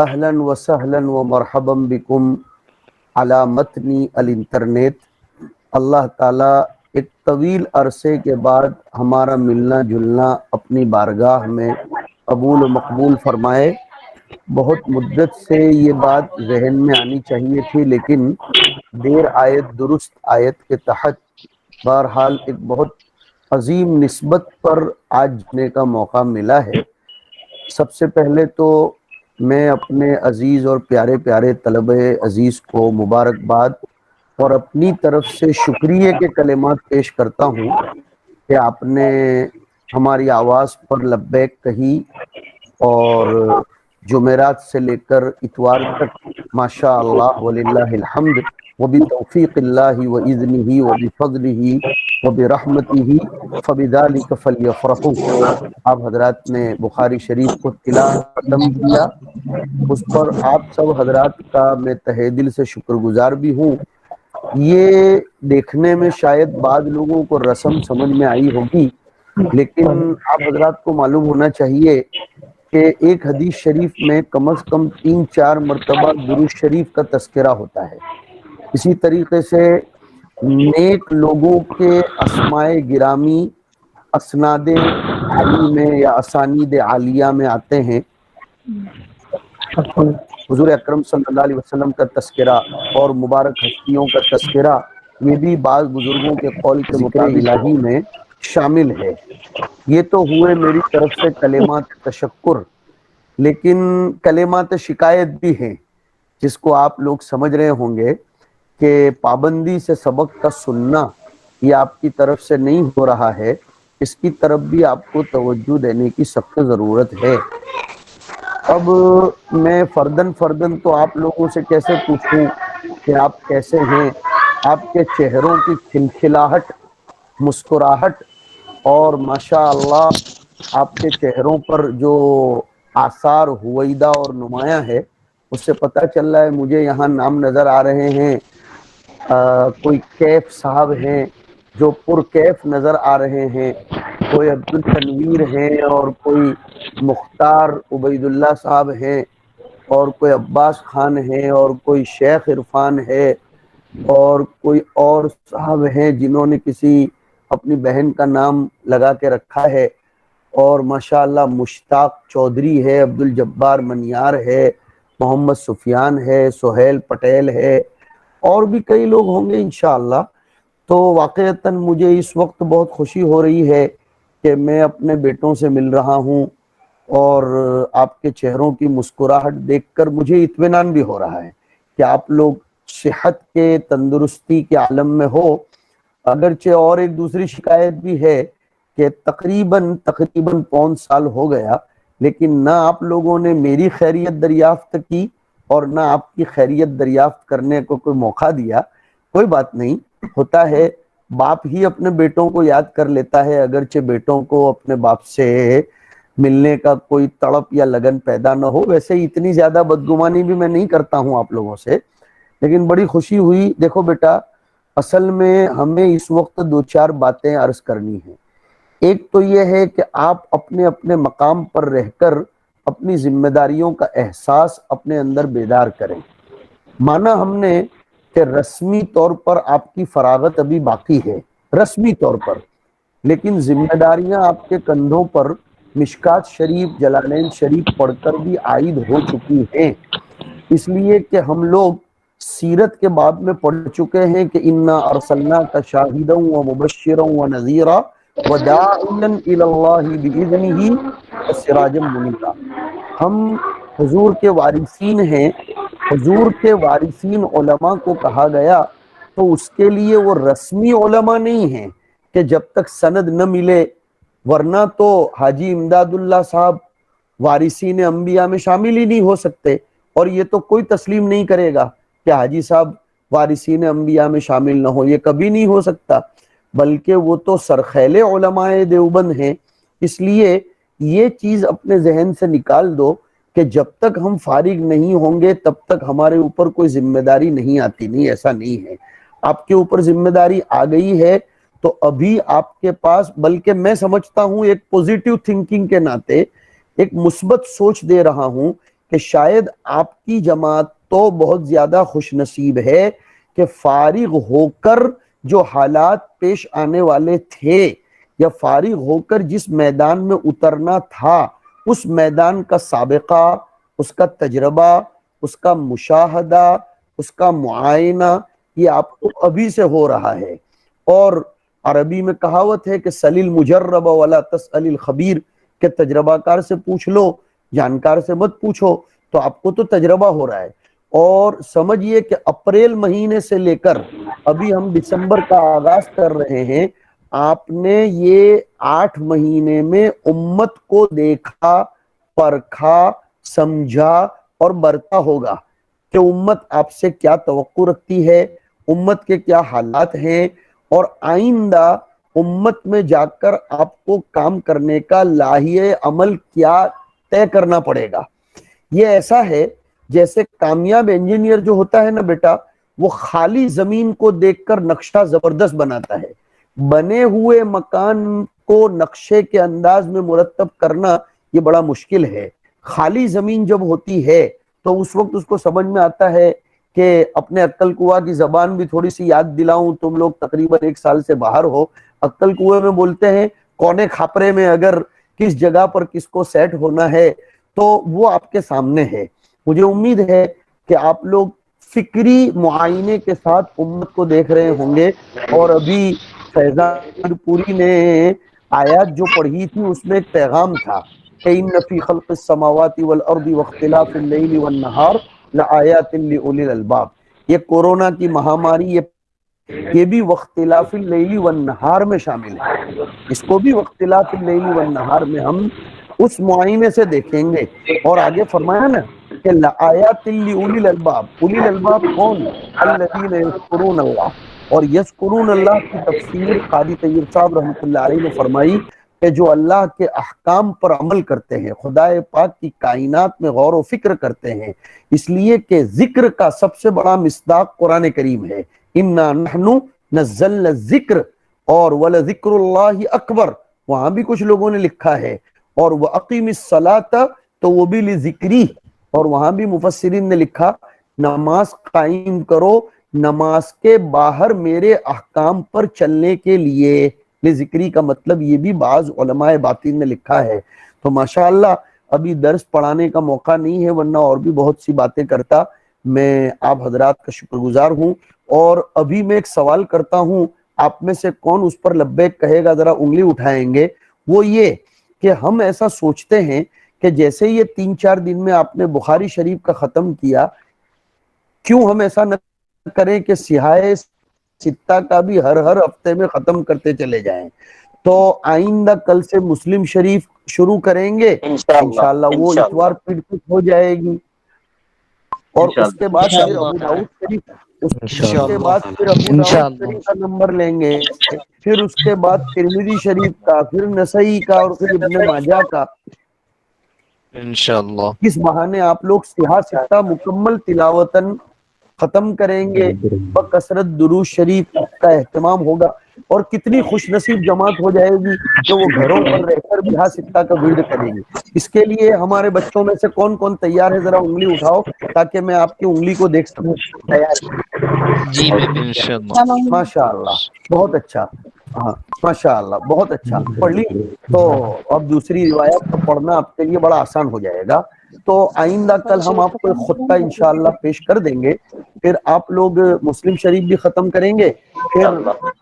اہلا و سہلا و مرحبا بکم علی متنی الانٹرنیٹ۔ اللہ تعالیٰ ایک طویل عرصے کے بعد ہمارا ملنا جلنا اپنی بارگاہ میں قبول و مقبول فرمائے۔ بہت مدت سے یہ بات ذہن میں آنی چاہیے تھی، لیکن دیر آیت درست آیت کے تحت بہرحال ایک بہت عظیم نسبت پر آج جانے کا موقع ملا ہے۔ سب سے پہلے تو میں اپنے عزیز اور پیارے پیارے طلبہ عزیز کو مبارکباد اور اپنی طرف سے شکریہ کے کلمات پیش کرتا ہوں کہ آپ نے ہماری آواز پر لبیک کہی اور جمعرات سے لے کر اتوار تک ماشاء اللہ وللہ الحمد وبتوفیق اللہ وإذنہ وبفضلہ وبرحمتہ فبذلک فلیفرحوا۔ آپ حضرات نے بخاری شریف کو تلاوت ختم کیا، اس پر آپ سب حضرات کا میں تہہ دل سے شکر گزار بھی ہوں۔ یہ دیکھنے میں شاید بعض لوگوں کو رسم سمجھ میں آئی ہوگی، لیکن آپ حضرات کو معلوم ہونا چاہیے کہ ایک حدیث شریف میں کم از کم 3-4 مرتبہ درود شریف کا تذکرہ ہوتا ہے۔ اسی طریقے سے نیک لوگوں کے اسماء گرامی اسناد عالی میں یا اسانید عالیہ میں آتے ہیں۔ حضور اکرم صلی اللہ علیہ وسلم کا تذکرہ اور مبارک ہستیوں کا تذکرہ، یہ بھی بعض بزرگوں کے قول کے ذکر مطابق الہی میں شامل ہے۔ یہ تو ہوئے میری طرف سے کلمات تشکر، لیکن کلمات شکایت بھی ہیں، جس کو آپ لوگ سمجھ رہے ہوں گے کہ پابندی سے سبق کا سننا یہ آپ کی طرف سے نہیں ہو رہا ہے، اس کی طرف بھی آپ کو توجہ دینے کی سخت ضرورت ہے۔ اب میں فردن تو آپ لوگوں سے کیسے پوچھوں کہ آپ کیسے ہیں؟ آپ کے چہروں کی کھلکھلاہٹ، مسکراہٹ اور ماشاء اللہ آپ کے چہروں پر جو آثار ہویدہ اور نمایاں ہے، اس سے پتہ چل رہا ہے مجھے یہاں نام نظر آ رہے ہیں۔ کوئی کیف صاحب ہیں جو پر کیف نظر آ رہے ہیں، کوئی عبد التنویر ہیں اور کوئی مختار عبید اللہ صاحب ہیں اور کوئی عباس خان ہیں اور کوئی شیخ عرفان ہے اور کوئی اور صاحب ہیں جنہوں نے کسی اپنی بہن کا نام لگا کے رکھا ہے، اور ماشاءاللہ مشتاق چودھری ہے، عبد الجبار منیار ہے، محمد سفیان ہے، سہیل پٹیل ہے، اور بھی کئی لوگ ہوں گے انشاءاللہ۔ تو واقعتاً مجھے اس وقت بہت خوشی ہو رہی ہے کہ میں اپنے بیٹوں سے مل رہا ہوں، اور آپ کے چہروں کی مسکراہٹ دیکھ کر مجھے اطمینان بھی ہو رہا ہے کہ آپ لوگ صحت کے، تندرستی کے عالم میں ہو۔ اگرچہ اور ایک دوسری شکایت بھی ہے کہ تقریباً 5 سال ہو گیا، لیکن نہ آپ لوگوں نے میری خیریت دریافت کی اور نہ آپ کی خیریت دریافت کرنے کو کوئی موقع دیا۔ کوئی بات نہیں، ہوتا ہے، باپ ہی اپنے بیٹوں کو یاد کر لیتا ہے، اگرچہ بیٹوں کو اپنے باپ سے ملنے کا کوئی تڑپ یا لگن پیدا نہ ہو۔ ویسے اتنی زیادہ بدگمانی بھی میں نہیں کرتا ہوں آپ لوگوں سے، لیکن بڑی خوشی ہوئی۔ دیکھو بیٹا، اصل میں ہمیں اس وقت 2-4 باتیں عرض کرنی ہیں۔ ایک تو یہ ہے کہ آپ اپنے اپنے مقام پر رہ کر اپنی ذمہ داریوں کا احساس اپنے اندر بیدار کریں۔ مانا ہم نے کہ رسمی طور پر آپ کی فراغت ابھی باقی ہے، رسمی طور پر، لیکن ذمہ داریاں آپ کے کندھوں پر مشکات شریف، جلالین شریف پڑھ کر بھی عائد ہو چکی ہیں، اس لیے کہ ہم لوگ سیرت کے باب میں پڑھ چکے ہیں کہ انا ارسلناک شاہدا ومبشرا ونذیرا وداعیا الی اللہ باذنہ وسراجا منیرا۔ ہم حضور کے وارثین ہیں۔ حضور کے وارثین علماء کو کہا گیا تو اس کے لیے وہ رسمی علماء نہیں ہیں کہ جب تک سند نہ ملے، ورنہ تو حاجی امداد اللہ صاحب وارثین انبیاء میں شامل ہی نہیں ہو سکتے، اور یہ تو کوئی تسلیم نہیں کرے گا کہ حاجی صاحب وارثین انبیاء میں شامل نہ ہو، یہ کبھی نہیں ہو سکتا، بلکہ وہ تو سرخیل علماء دیوبند ہیں۔ اس لیے یہ چیز اپنے ذہن سے نکال دو کہ جب تک ہم فارغ نہیں ہوں گے تب تک ہمارے اوپر کوئی ذمہ داری نہیں آتی۔ نہیں، ایسا نہیں ہے، آپ کے اوپر ذمہ داری آ گئی ہے، تو ابھی آپ کے پاس، بلکہ میں سمجھتا ہوں ایک پوزیٹیو تھنکنگ کے ناطے ایک مثبت سوچ دے رہا ہوں کہ شاید آپ کی جماعت تو بہت زیادہ خوش نصیب ہے کہ فارغ ہو کر جو حالات پیش آنے والے تھے یا فارغ ہو کر جس میدان میں اترنا تھا اس میدان کا سابقہ، اس کا تجربہ، اس کا مشاہدہ، اس کا معائنہ یہ آپ کو ابھی سے ہو رہا ہے۔ اور عربی میں کہاوت ہے کہ سل المجرب ولا تسأل الخبیر، کہ تجربہ کار سے پوچھ لو، جانکار سے مت پوچھو۔ تو آپ کو تو تجربہ ہو رہا ہے، اور سمجھئے کہ اپریل مہینے سے لے کر ابھی ہم دسمبر کا آغاز کر رہے ہیں، آپ نے یہ 8 مہینے میں امت کو دیکھا، پرکھا، سمجھا اور برتا ہوگا کہ امت آپ سے کیا توقع رکھتی ہے، امت کے کیا حالات ہیں، اور آئندہ امت میں جا کر آپ کو کام کرنے کا لاہیہ عمل کیا طے کرنا پڑے گا۔ یہ ایسا ہے جیسے کامیاب انجینئر جو ہوتا ہے نا بیٹا، وہ خالی زمین کو دیکھ کر نقشہ زبردست بناتا ہے، بنے ہوئے مکان کو نقشے کے انداز میں مرتب کرنا یہ بڑا مشکل ہے۔ خالی زمین جب ہوتی ہے تو اس وقت اس کو سمجھ میں آتا ہے کہ اپنے عقل کنواں کی زبان بھی تھوڑی سی یاد دلاؤں، تم لوگ تقریباً 1 سال سے باہر ہو۔ عقل کنویں میں بولتے ہیں کونے کھاپرے میں اگر کس جگہ پر کس کو سیٹ ہونا ہے تو وہ آپ کے سامنے ہے۔ مجھے امید ہے کہ آپ لوگ فکری معائنے کے ساتھ امت کو دیکھ رہے ہوں گے، اور ابھی فیضان پوری نے آیات جو پڑھی تھی اس میں ایک پیغام تھا کہ ان فی خلق السماوات والارض واختلاف اللیل والنہار لآیات لأولی الالباب۔ یہ کورونا کی مہاماری یہ بھی واختلاف اللیل والنہار میں شامل ہے، اس کو بھی واختلاف اللیل والنہار میں ہم اس معائنے سے دیکھیں گے۔ اور آگے فرمایا نا کہ لآیات لأولی الالباب، اولی الالباب کون؟ الذین یذکرون اللہ۔ اور یذکرون اللہ کی تفسیر قاری طیب صاحب رحمۃ اللہ علیہ نے فرمائی کہ جو اللہ کے احکام پر عمل کرتے ہیں، خدائے پاک کی کائنات میں غور و فکر کرتے ہیں، اس لیے کہ ذکر کا سب سے بڑا مصداق قرآن کریم ہے۔ اِنَّا نَحْنُ نَزَّلْنَا الذِّکْرَ، اور وَلَذِکْرُ اللَّهِ اکبر وہاں بھی کچھ لوگوں نے لکھا ہے، اور وَأَقِمِ الصَّلَاةَ تو وہ بھی لِذِکْرِی، اور وہاں بھی مفسرین نے لکھا نماز قائم کرو نماز کے باہر میرے احکام پر چلنے کے لیے۔ لذکری کا مطلب یہ بھی بعض علماء باطن نے لکھا ہے۔ تو ماشاءاللہ ابھی درس پڑھانے کا موقع نہیں ہے، ورنہ اور بھی بہت سی باتیں کرتا۔ میں آپ حضرات کا شکر گزار ہوں، اور ابھی میں ایک سوال کرتا ہوں، آپ میں سے کون اس پر لبیک کہے گا ذرا انگلی اٹھائیں گے؟ وہ یہ کہ ہم ایسا سوچتے ہیں کہ جیسے یہ 3-4 دن میں آپ نے بخاری شریف کا ختم کیا، کیوں ہم ایسا نہ کریں کہ سیاہ ستہ کا بھی ہر ہفتے میں ختم کرتے چلے جائیں؟ تو آئندہ کل سے مسلم شریف شروع کریں گے انشاءاللہ، وہ اتوار پھر کچھ ہو جائے گی، اور اس کے بعد پھر ابو داؤد شریف، اس کے بعد پھر ابو داؤد شریف کا نمبر لیں گے، پھر اس کے بعد ترمذی شریف کا، پھر نسائی کا، اور پھر ابن ماجہ کا۔ انشاءاللہ کس بہانے آپ لوگ سیاہ ستہ مکمل تلاوتاً ختم کریں گے، بکثرت درود شریف کا اہتمام ہوگا، اور کتنی خوش نصیب جماعت ہو جائے گی کہ وہ گھروں پر رہ کر بھی ستہ کا ورد کرے گی۔ اس کے لیے ہمارے بچوں میں سے کون کون تیار ہے؟ ذرا انگلی اٹھاؤ تاکہ میں آپ کی انگلی کو دیکھ سکوں۔ جی میں بھی انشاءاللہ۔ ماشاءاللہ بہت اچھا، ہاں ماشاءاللہ بہت اچھا پڑھ لی۔ تو اب دوسری روایت کا پڑھنا آپ کے لیے بڑا آسان ہو جائے گا۔ تو آئندہ کل ہم آپ کو ایک خطبہ انشاءاللہ پیش کر دیں گے، پھر آپ لوگ مسلم شریف بھی ختم کریں گے، پھر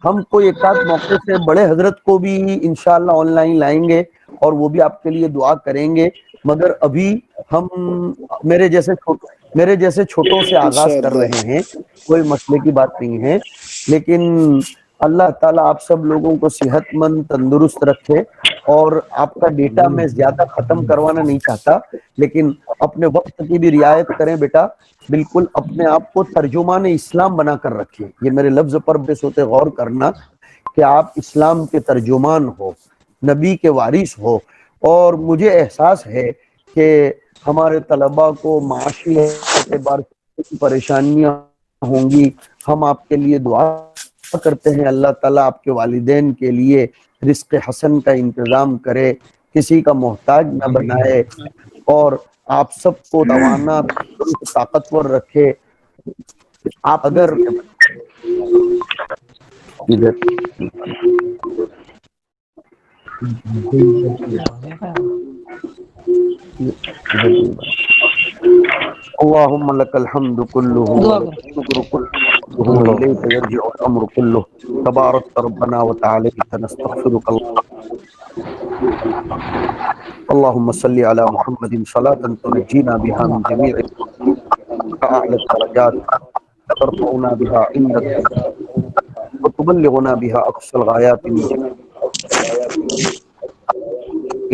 ہم کوئی ایک آدھ موقع سے بڑے حضرت کو بھی انشاءاللہ آن لائن لائیں گے، اور وہ بھی آپ کے لیے دعا کریں گے۔ مگر ابھی ہم میرے جیسے چھوٹوں سے آغاز کر رہے ہیں، کوئی مسئلے کی بات نہیں ہے، لیکن اللہ تعالیٰ آپ سب لوگوں کو صحت مند تندرست رکھے۔ اور آپ کا ڈیٹا میں زیادہ ختم کروانا نہیں چاہتا، لیکن اپنے وقت کی بھی رعایت کریں بیٹا، بالکل اپنے آپ کو ترجمان اسلام بنا کر رکھیں۔ یہ میرے لفظ پر بے سوتے غور کرنا کہ آپ اسلام کے ترجمان ہو، نبی کے وارث ہو۔ اور مجھے احساس ہے کہ ہمارے طلباء کو معاشی اعتبار سے پریشانیاں ہوں گی، ہم آپ کے لیے دعا کرتے ہیں، اللہ تعالیٰ آپ کے والدین کے لیے رزق حسن کا انتظام کرے، کسی کا محتاج نہ بنائے، اور آپ سب کو توانا طاقتور رکھے. آپ اگر اللهم لك الحمد كله ولك الشكر كله وإليك يرجع الأمر كله تبارك ربنا وتعالى نستغفرك. اللهم صل على محمد صلاة تنجينا بها من جميع أعلى الدرجات وترفعنا بها عندك وتبلغنا بها أقصى الغايات من جميع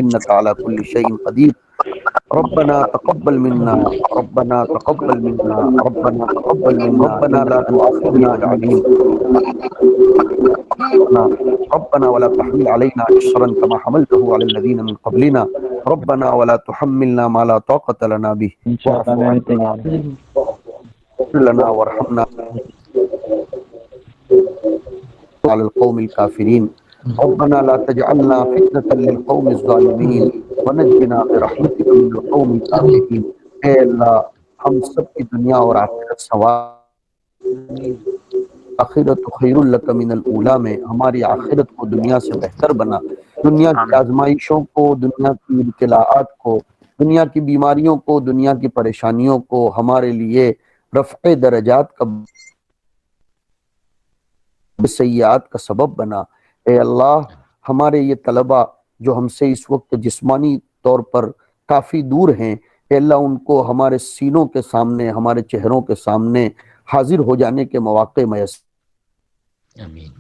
إنك على كل شيء قدير. ربنا تقبل منا ربنا تقبل منا ربنا تقبل منا ربنا لا تؤاخذنا بالعليم ربنا ولا تحمل علينا إصرا كما حملته على الذين من قبلنا ربنا ولا تحملنا ما لا طاقة لنا به واعف عنا واغفر لنا وارحمنا على القوم الكافرين ربنا لا تجعلنا فتنة للقوم الظالمين ونجنا برحمتك من القوم الكافرين. اے اللہ ہم سب کی دنیا اور آخرت آخرت خیر لک من الاولی میں ہماری آخرت کو دنیا سے بہتر بنا. دنیا کی آزمائشوں کو، دنیا کی ابتلاءات کو، دنیا کی بیماریوں کو، دنیا کی پریشانیوں کو ہمارے لیے رفع درجات کا سیئات کا سبب بنا. اے اللہ ہمارے یہ طلبہ جو ہم سے اس وقت جسمانی طور پر کافی دور ہیں، اے اللہ ان کو ہمارے سینوں کے سامنے، ہمارے چہروں کے سامنے حاضر ہو جانے کے مواقع میسر. آمین.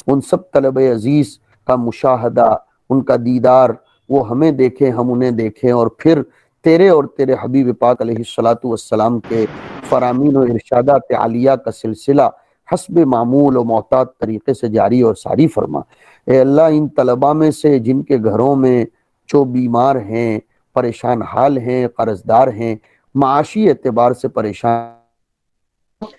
ان سب طلبہ عزیز کا مشاہدہ، ان کا دیدار، وہ ہمیں دیکھیں، ہم انہیں دیکھیں، اور پھر تیرے اور تیرے حبیب پاک علیہ الصلاۃ والسلام کے فرامین و ارشادات عالیہ کا سلسلہ حسب معمول و معتاد طریقے سے جاری اور ساری فرما. اے اللہ ان طلباء میں سے جن کے گھروں میں جو بیمار ہیں، پریشان حال ہیں، قرض دار ہیں، معاشی اعتبار سے پریشان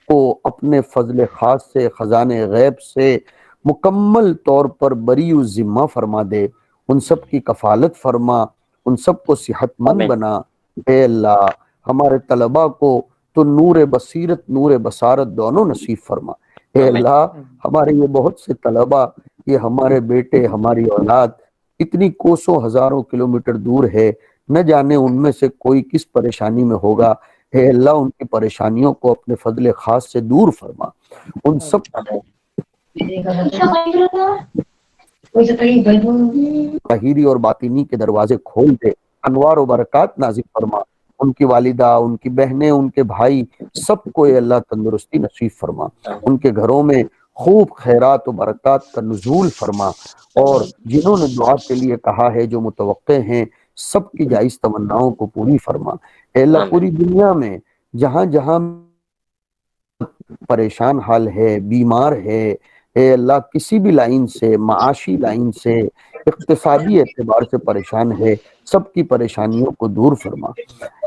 کو اپنے فضل خاص سے، خزانے غیب سے مکمل طور پر بری و ذمہ فرما دے. ان سب کی کفالت فرما، ان سب کو صحت مند بنا. اے اللہ ہمارے طلباء کو تو نور بصیرت، نور بصارت دونوں نصیب فرما. اے اللہ ہمارے یہ بہت سے طلباء، یہ ہمارے بیٹے، ہماری اولاد اتنی کوسوں ہزاروں کلومیٹر دور ہے، نہ جانے ان میں سے کوئی کس پریشانی میں ہوگا. اے اللہ ان کی پریشانیوں کو اپنے فضل خاص سے دور فرما. ان سب ظاہری اور باطنی کے دروازے کھول دے، انوار و برکات نازل فرما. ان کی والدہ، ان کی بہنیں، ان کے بھائی سب کو اے اللہ تندرستی نصیب فرما. ان کے گھروں میں خوب خیرات و برکات کا نزول فرما. اور جنہوں نے دعا کے لیے کہا ہے، جو متوقع ہیں، سب کی جائز تمناؤں کو پوری فرما. اے اللہ پوری دنیا میں جہاں جہاں پریشان حال ہے، بیمار ہے، اے اللہ کسی بھی لائن سے، معاشی لائن سے، اقتصادی اعتبار سے پریشان ہے، سب کی پریشانیوں کو دور فرما.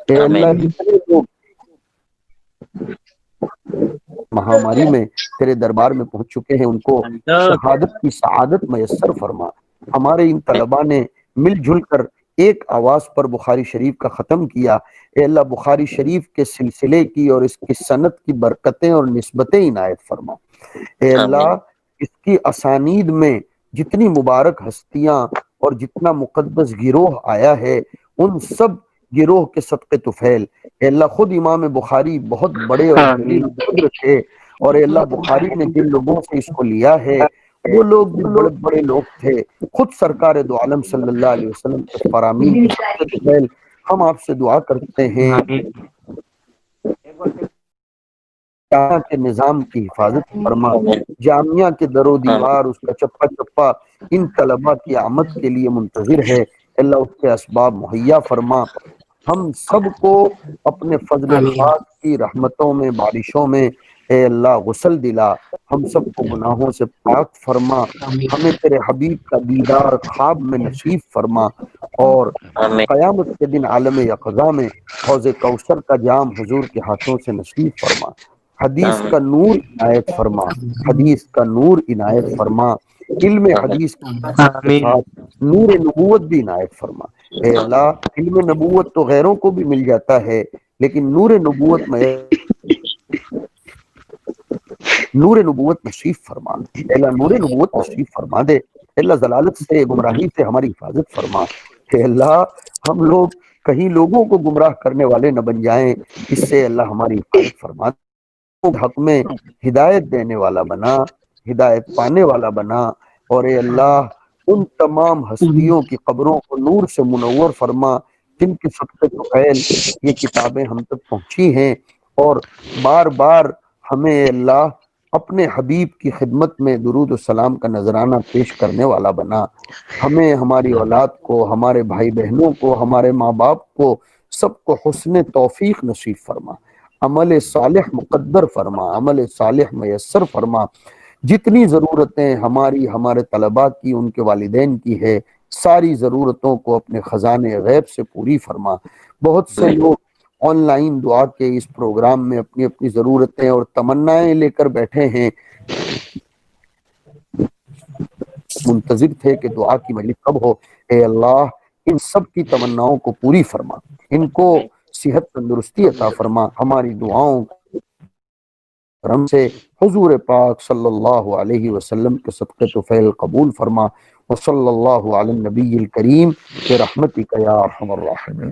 اے اللہ جتنے لوگ مہاماری میں تیرے دربار میں پہنچ چکے ہیں، ان کو شہادت کی سعادت میسر فرما. ہمارے ان طلباء نے مل جل کر ایک آواز پر بخاری شریف کا ختم کیا. اے اللہ بخاری شریف کے سلسلے کی اور اس کی سند کی برکتیں اور نسبتیں عنایت فرما. اے اللہ اس کی اسانید میں جتنی مبارک ہستیاں اور جتنا مقدس گروہ آیا ہے، ان سب گروہ کے صدقے طفیل اے اللہ خود امام بخاری بہت بڑے اور جلیل قدر تھے، اور اے اللہ بخاری نے جن لوگوں سے اس کو لیا ہے وہ لوگ بھی بڑے بڑے لوگ تھے. خود سرکار دو عالم صلی اللہ علیہ وسلم کے فرامین کے صدقے طفیل ہم آپ سے دعا کرتے ہیں جامعہ کے نظام کی حفاظت فرما. جامعہ کے در و دیوار، اس کا چپا چپا ان طلباء کی آمد کے لیے منتظر ہے. اللہ اس کے اسباب مہیا فرما. ہم سب کو اپنے فضل خاص کی رحمتوں میں، بارشوں میں اے اللہ غسل دلا. ہم سب کو گناہوں سے پاک فرما. ہمیں تیرے حبیب کا دیدار خواب میں نصیب فرما، اور قیامت کے دن عالم یقظہ میں حوض کوثر کا جام حضور کے ہاتھوں سے نصیب فرما. حدیث کا نور عنایت فرما، حدیث کا نور عنایت فرما. علم حدیث کے ساتھ نور نبوت بھی عنایت فرما. اے اللہ علم نبوت تو غیروں کو بھی مل جاتا ہے، لیکن نور نبوت نصیب فرما، اے اللہ نور نبوت نصیب فرما دے، اے اللہ ضلالت سے گمراہی سے ہماری حفاظت فرما، اے اللہ ہم لوگ کہیں لوگوں کو گمراہ کرنے والے نہ بن جائیں، اس سے اللہ ہماری حفاظت فرما، حق میں ہدایت دینے والا بنا، ہدایت پانے والا بنا، اور اے اللہ ان تمام ہستیوں کی قبروں کو نور سے منور فرما جن کے صدقے طفیل یہ کتابیں ہم تک پہنچی ہیں، اور بار بار ہمیں اے اللہ اپنے حبیب کی خدمت میں درود و سلام کا نذرانہ پیش کرنے والا بنا، ہمیں ہماری اولاد کو، ہمارے بھائی بہنوں کو، ہمارے ماں باپ کو، سب کو حسن توفیق نصیب فرما، عمل صالح مقدر فرما، عمل صالح میسر فرما، جتنی ضرورتیں ہماری، ہمارے طلباء کی، ان کے والدین کی ہے، ساری ضرورتوں کو اپنے خزانے غیب سے پوری فرما۔ بہت سے لوگ آن لائن دعا کے اس پروگرام میں اپنی اپنی ضرورتیں اور تمنائیں لے کر بیٹھے ہیں، منتظر تھے کہ دعا کی مجلس کب ہو، اے اللہ ان سب کی تمناؤں کو پوری فرما، ان کو صحت تندرستی عطا فرما، ہماری دعاؤں کرم سے حضور پاک صلی اللہ علیہ وسلم کے صدقے طفیل قبول فرما، وصلی اللہ علی النبی الکریم برحمتک یا ارحم الراحمین۔